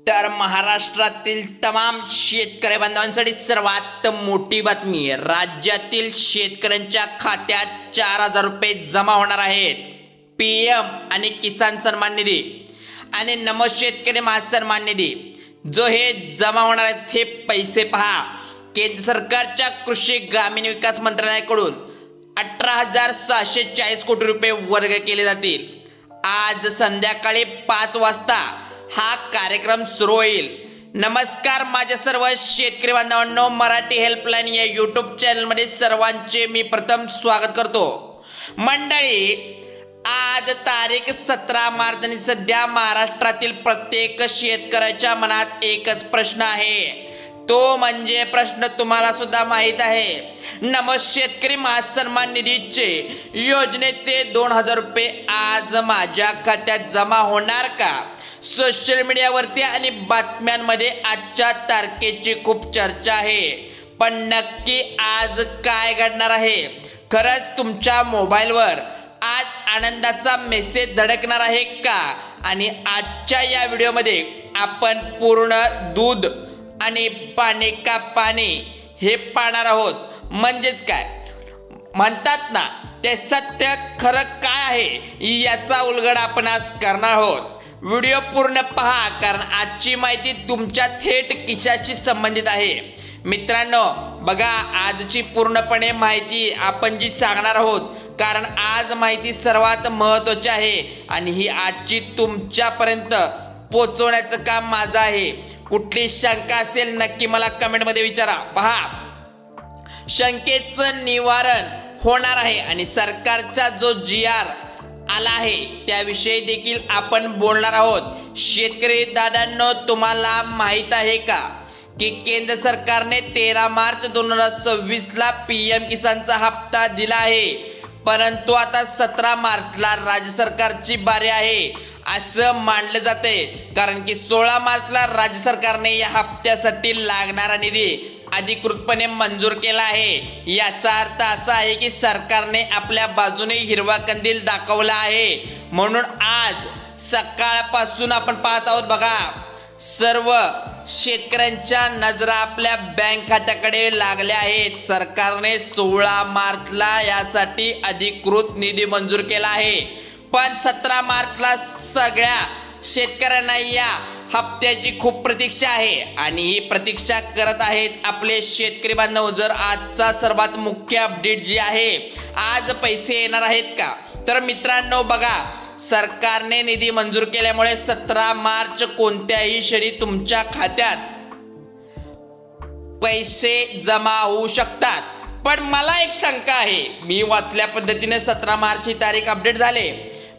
तर महाराष्ट्रातील तमाम शेतकरी बांधवांसाठी सर्वात मोठी बातमी, राज्यातील शेतकऱ्यांच्या खात्यात 4,000 रुपये जमा होणार आहेत. PM आणि किसान सन्मान निधी आणि नमो शेतकरी महासन्मान निधी जो हे जमा होणार आहेत, हे पैसे पहा. केंद्र सरकारच्या कृषी ग्रामीण विकास मंत्रालयाकडून 18,640 कोटी रुपये वर्ग केले जातील. आज संध्याकाळी 5 वाजता हा कार्यक्रम सुरू होईल. नमस्कार माझ्या सर्व शेतकरी बांधवांनो, मराठी हेल्पलाईन या यूट्यूब चॅनलमध्ये सर्वांचे मी प्रथम स्वागत करतो. मंडळी, आज तारीख 17 मार्च आणि सध्या महाराष्ट्रातील प्रत्येक शेतकऱ्याच्या मनात एकच प्रश्न आहे. तो म्हणजे प्रश्न तुम्हाला सुद्धा माहित आहे, नमो शेतकरी महासन्मान निधीचे योजनेचे 2,000 रुपये आज माझ्या खात्यात जमा होणार का? सोशल मीडियावरती आणि बातम्यांमध्ये आजच्या तारखेची खूप चर्चा आहे, पण नक्की आज काय घडणार आहे? खरंच तुमच्या मोबाईलवर आज आनंदाचा मेसेज धडकणार आहे का? आणि आजच्या या व्हिडिओमध्ये आपण पूर्ण दूध आणि पाणी का पाणी हे पाहणार आहोत. म्हणजेच काय म्हणतात ना, ते सत्य खरं काय आहे याचा उलगडा आपण आज करणार आहोत. व्हिडिओ पूर्ण पहा, कारण आजची माहिती तुमच्या थेट खिशाशी संबंधित आहे. मित्रांनो बघा, आजची पूर्णपणे माहिती आपण जी सांगणार आहोत, कारण आज माहिती सर्वात महत्त्वाची आहे आणि ही आजची तुमच्यापर्यंत पोहोचवण्याचं काम माझं आहे. कुठली शंका असेल नक्की मला कमेंटमध्ये विचारा. पहा, शंकेचं निवारण होणार आहे आणि सरकारचा जो GR आला आहे त्याविषयी देखील आपण बोलणार आहोत. शेतकरी दादांनो, तुम्हाला माहित आहे का की केंद्र सरकारने 13 मार्च 2026 ला PM किसानचा हप्ता दिला आहे, परंतु आता 17 मार्चला राज्य सरकारची बारी आहे असं मानलं जाते, कारण की 16 मार्चला राज्य सरकारने या हप्त्यासाठी लागणारा निधी अधिकृतपणे मंजूर केला आहे. याचा अर्थ असा आहे की सरकारने आपल्या बाजूने हिरवा कंदील दाखवला आहे. म्हणून आज सकाळपासून आपण पाहत आहोत, बघा, सर्व शेतकऱ्यांच्या नजरा आपल्या बँक खात्याकडे लागल्या आहेत. सरकारने 16 मार्चला यासाठी अधिकृत निधी मंजूर केला आहे, पण 17 मार्चला सगळ्या शेतकऱ्यांना या हप्त्याची खूप प्रतीक्षा आहे आणि ही प्रतीक्षा करत आहेत आपले शेतकरी बांधव. जर आजचा सर्वात मुख्य अपडेट जी आहे, आज पैसे येणार आहेत का? तर मित्रांनो बघा, सरकारने निधी मंजूर केल्यामुळे 17 मार्च कोणत्याही क्षणी तुमच्या खात्यात पैसे जमा होऊ शकतात. पण मला एक शंका आहे, मी वाचल्या पद्धतीने 17 मार्च ही तारीख अपडेट झाले,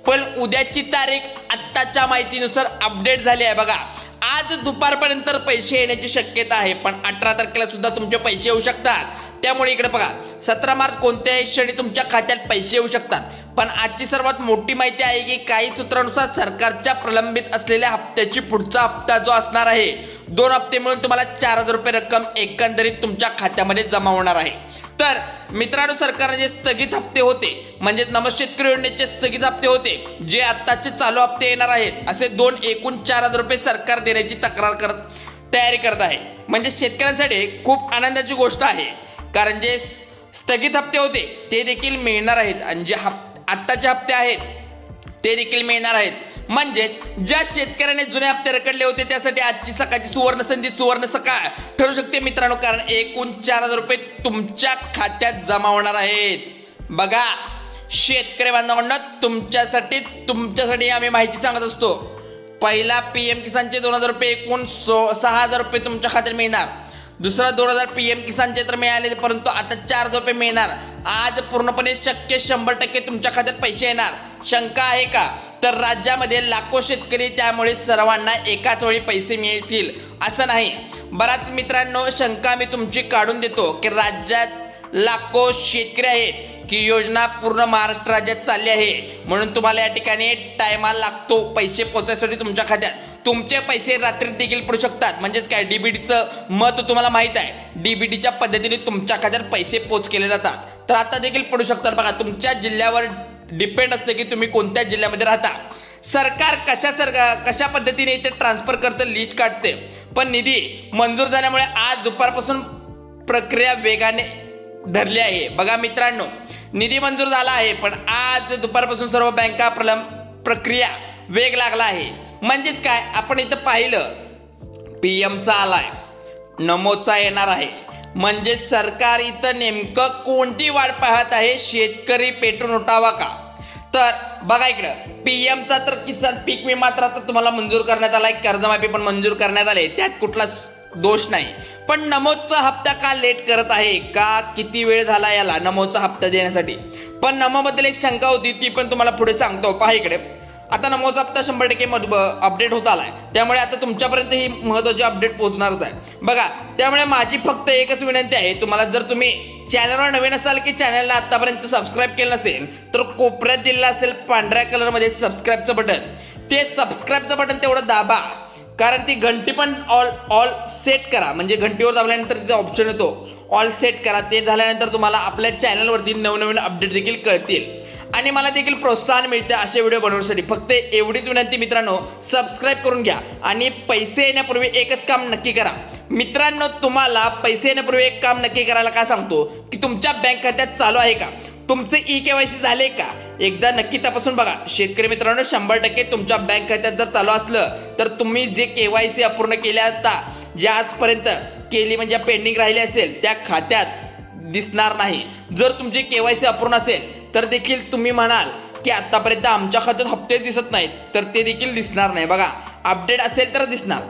पण उद्याची तारीख आत्ताच्या माहितीनुसार अपडेट झाली आहे. बघा, आज दुपारपर्यंत पैसे येण्याची शक्यता आहे, पण 18 तारखेला सुद्धा तुमचे पैसे येऊ शकतात. त्यामुळे इकडे बघा, 17 मार्च कोणत्याही क्षणी तुमच्या खात्यात पैसे येऊ शकतात. पण आजची सर्वात मोठी माहिती आहे की काही सूत्रानुसार सरकारच्या प्रलंबित असलेल्या हप्त्याची पुढचा हप्ता जो असणार आहे, 2 हप्ते मिळून तुम्हाला 4,000 रुपये रक्कम एकंदरीत तुमच्या खात्यामध्ये जमा होणार आहे. तर मित्रांनो, सरकारने जे स्थगित हप्ते होते, म्हणजे नमो शेतकरी योजनेचे स्थगित हप्ते होते, जे आत्ताचे चालू हप्ते येणार आहेत, असे 2 एकूण 4,000 रुपये सरकार देण्याची तयारी करत आहे. म्हणजे शेतकऱ्यांसाठी खूप आनंदाची गोष्ट आहे, कारण जे स्थगित हप्ते होते ते देखील मिळणार आहेत आणि जे आत्ताचे हप्ते आहेत ते देखील मिळणार आहेत. म्हणजेच ज्या शेतकऱ्याने जुने हप्ते रखडले होते त्यासाठी आजची सकाळची सुवर्ण संधी, सुवर्ण सकाळ ठरू शकते मित्रांनो, कारण एकूण 4,000 रुपये तुमच्या खात्यात जमा होणार आहेत. बघा शेतकरी बांधवांना, तुमच्यासाठी आम्ही माहिती सांगत असतो. पहिला PM किसानचे 2,000 रुपये एकूण 6,000 रुपये तुमच्या खात्यात मिळणार. दुसरा 2,000 PM किसानचे तर मिळाले, परंतु आता 4,000 रुपये मिळणार. आज पूर्णपणे शक्य 100% तुमच्या खात्यात पैसे येणार. शंका आहे का? तर राज्यामध्ये लाखो शेतकरी, त्यामुळे सर्वांना एकाच वेळी पैसे मिळतील असं नाही. बराच मित्रांनो, शंका मी तुमची काढून देतो की राज्यात लाखो शेतकरी आहेत की योजना पूर्ण महाराष्ट्र राज्यात चालली आहे, म्हणून तुम्हाला या ठिकाणी टायमाला लागतो पैसे पोहोचण्यासाठी तुमच्या खात्यात. तुमचे पैसे रात्री देखील पडू शकतात. म्हणजेच काय, DBTचं महत्त्व तुम्हाला माहित आहे. DBTच्या पद्धतीने तुमच्या खात्यात पैसे पोच केले जातात, तर आता देखील पडू शकतात. बघा, तुमच्या जिल्ह्यावर डिपेंड असते की तुम्ही कोणत्या जिल्ह्यामध्ये राहता. सरकार कशा पद्धतीने इथे ट्रान्सफर करतं लिस्ट काढते, पण निधी मंजूर झाल्यामुळे आज दुपारपासून प्रक्रिया वेगाने धरली आहे. बघा मित्रांनो, निधी मंजूर झाला आहे, पण आज दुपारपासून सर्व बँका प्रक्रिया वेग लागला आहे. म्हणजेच काय, आपण इथं पाहिलं PM चा आलाय, नमोचा येणार आहे. म्हणजे सरकार इथं नेमकं कोणती वाट पाहत आहे, शेतकरी पेटून उठावा का? तर बघा इकडं PM चा तर किसान पीक विमा तर आता तुम्हाला मंजूर करण्यात आलाय, कर्जमाफी पण मंजूर करण्यात आले, त्यात कुठला दोष नाही. पण नमोचा हप्ता का लेट करत आहे, का किती वेळ झाला याला नमोचा हप्ता देण्यासाठी? पण नमोबद्दल एक शंका होती, ती पण तुम्हाला पुढे सांगतो. पहा इकडे, आता नमोचा हप्ता 100% अपडेट होत आलाय, त्यामुळे आता तुमच्यापर्यंत ही महत्त्वाची अपडेट पोहोचणारच आहे. बघा, त्यामुळे माझी फक्त एकच विनंती आहे तुम्हाला, जर तुम्ही चॅनलवर नवीन असाल की चॅनलला आतापर्यंत सबस्क्राईब केलं नसेल तर कोपऱ्यात दिलेलं असेल पांढऱ्या कलरमध्ये सबस्क्राईबचं बटन, ते सबस्क्राईबचं बटन तेवढं दाबा, कारण ती घंटी पण ऑल सेट करा. म्हणजे घंटीवर दाबल्यानंतर तिथे ऑप्शन येतो ऑल सेट करा. ते झाल्यानंतर तुम्हाला आपल्या चॅनलवरती नवनवीन अपडेट देखील कळतील आणि मला देखील प्रोत्साहन मिळते असे व्हिडिओ बनवण्यासाठी. फक्त एवढीच विनंती मित्रांनो, सबस्क्राईब करून घ्या आणि पैसे येण्यापूर्वी एकच काम नक्की करा. मित्रांनो, तुम्हाला पैसे येण्यापूर्वी एक काम नक्की करायला का सांगतो, की तुमच्या बँक खात्यात चालू आहे का, तुमचे KYC झाले का, एकदा नक्की तपासून बघा. शेतकरी मित्रांनो, 100% तुमच्या बँक खात्यात जर चालू असलं तर तुम्ही जे KYC अपूर्ण केले असता, जे आजपर्यंत केली म्हणजे पेंडिंग राहिली असेल, त्या खात्यात दिसणार नाही. जर तुमचे KYC अपूर्ण असेल तर देखील तुम्ही म्हणाल की आतापर्यंत आमच्या खात्यात हप्ते दिसत नाहीत, तर ते देखील दिसणार नाही. बघा, अपडेट असेल तर दिसणार.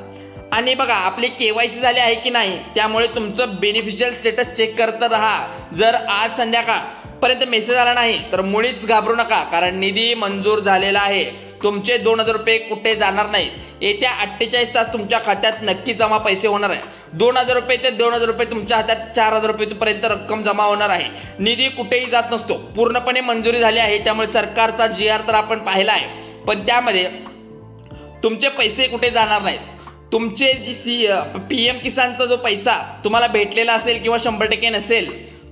आणि बघा, आपली KYC झाली आहे की नाही, त्यामुळे तुमचं बेनिफिशियल स्टेटस चेक करत राहा. जर आज संध्याकाळपर्यंत मेसेज आला नाही तर मुळीच घाबरू नका, कारण निधी मंजूर झालेला आहे. तुमचे 2,000 रुपये कुठे जाणार नाहीत. येत्या 48 तास तुमच्या खात्यात नक्की जमा पैसे होणार आहे. 2,000 रुपये ते 2,000 रुपये तुमच्या हातात 4,000 रुपयेपर्यंत रक्कम जमा होणार आहे. निधी कुठेही जात नसतो, पूर्णपणे मंजुरी झाली आहे. त्यामुळे सरकारचा GR तर आपण पाहिला आहे, पण त्यामध्ये तुमचे पैसे कुठे जाणार नाहीत. तुमचे जी PM किसानचा जो पैसा तुम्हाला भेटलेला असेल किंवा 100% नसेल,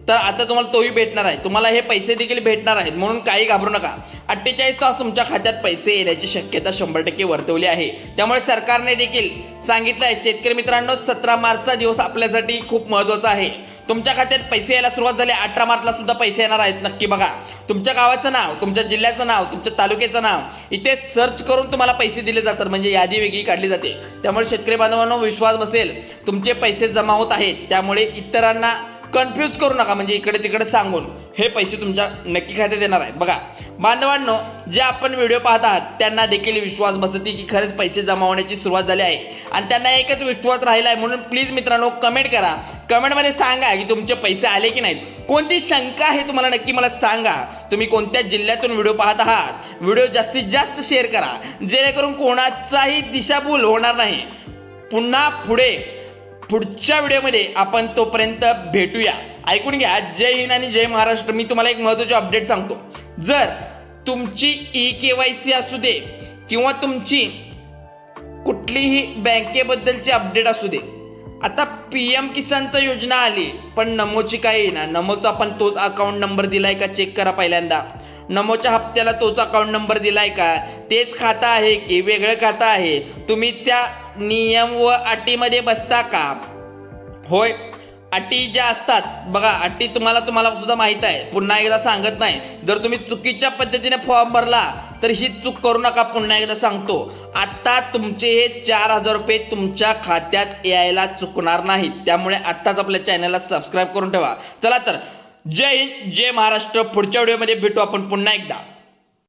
तर आता तुम्हाला तोही भेटणार आहे. तुम्हाला हे पैसे देखील भेटणार आहेत, म्हणून काही घाबरू नका. 48 तास तुमच्या खात्यात पैसे येण्याची शक्यता 100% वर्तवली आहे. त्यामुळे सरकारने देखील सांगितलं आहे, शेतकरी मित्रांनो, 17 मार्चचा दिवस आपल्यासाठी खूप महत्त्वाचा आहे. तुमच्या खात्यात पैसे यायला सुरुवात झाली, 18 मार्चला सुद्धा पैसे येणार आहेत. नक्की बघा, तुमच्या गावाचं नाव, तुमच्या जिल्ह्याचं नाव, तुमच्या तालुक्याचं नाव इथे सर्च करून तुम्हाला पैसे दिले जातात, म्हणजे यादी वेगळी काढली जाते. त्यामुळे शेतकरी बांधवांनो, विश्वास बसेल, तुमचे पैसे जमा होत आहेत. त्यामुळे इतरांना कन्फ्यूज करू नका, म्हणजे इकडे तिकडे सांगून हे पैसे तुमच्या नक्की खात्यात येणार आहे. बघा बांधवांनो, जे आपण व्हिडिओ पाहत आहात त्यांना देखील विश्वास बसते की खरंच पैसे जमा होण्याची सुरुवात झाली आहे, आणि त्यांना एकच विश्वास राहिला आहे. म्हणून प्लीज मित्रांनो, कमेंट करा, कमेंटमध्ये सांगा की तुमचे पैसे आले की नाहीत. कोणती शंका आहे तुम्हाला नक्की मला सांगा. तुम्ही कोणत्या जिल्ह्यातून व्हिडिओ पाहत आहात, व्हिडिओ जास्तीत जास्त शेअर करा, जेणेकरून कोणाचाही दिशाभूल होणार नाही. पुन्हा पुढच्या व्हिडिओमध्ये आपण तोपर्यंत भेटूया. ऐकून घ्या. जय हिंद आणि जय महाराष्ट्र. मी तुम्हाला एक महत्त्वाची अपडेट सांगतो. जर तुमची KYC असू दे किंवा तुमची कुठलीही बँकेबद्दलची अपडेट असू दे, आता PM किसानचा योजना आली, पण नमोची काय येणार? नमोचा आपण तोच अकाउंट नंबर दिलाय का चेक करा पहिल्यांदा. नमोच्या हप्त्याला तोच अकाउंट नंबर दिलाय का, तेच खातं आहे की वेगळं खातं आहे, तुम्ही त्या नियम व अटीमध्ये बसता का? होय, अटी ज्या असतात बघा, अटी तुम्हाला सुद्धा माहीत आहे, पुन्हा एकदा सांगत नाही. जर तुम्ही चुकीच्या पद्धतीने फॉर्म भरला तर ही चूक करू नका. पुन्हा एकदा सांगतो, आता तुमचे हे 4,000 रुपये तुमच्या खात्यात यायला चुकणार नाहीत. त्यामुळे आत्ताच आपल्या चॅनलला सबस्क्राईब करून ठेवा. चला तर, जय हिंद जय महाराष्ट्र. पुढच्या व्हिडिओमध्ये भेटू आपण पुन्हा एकदा.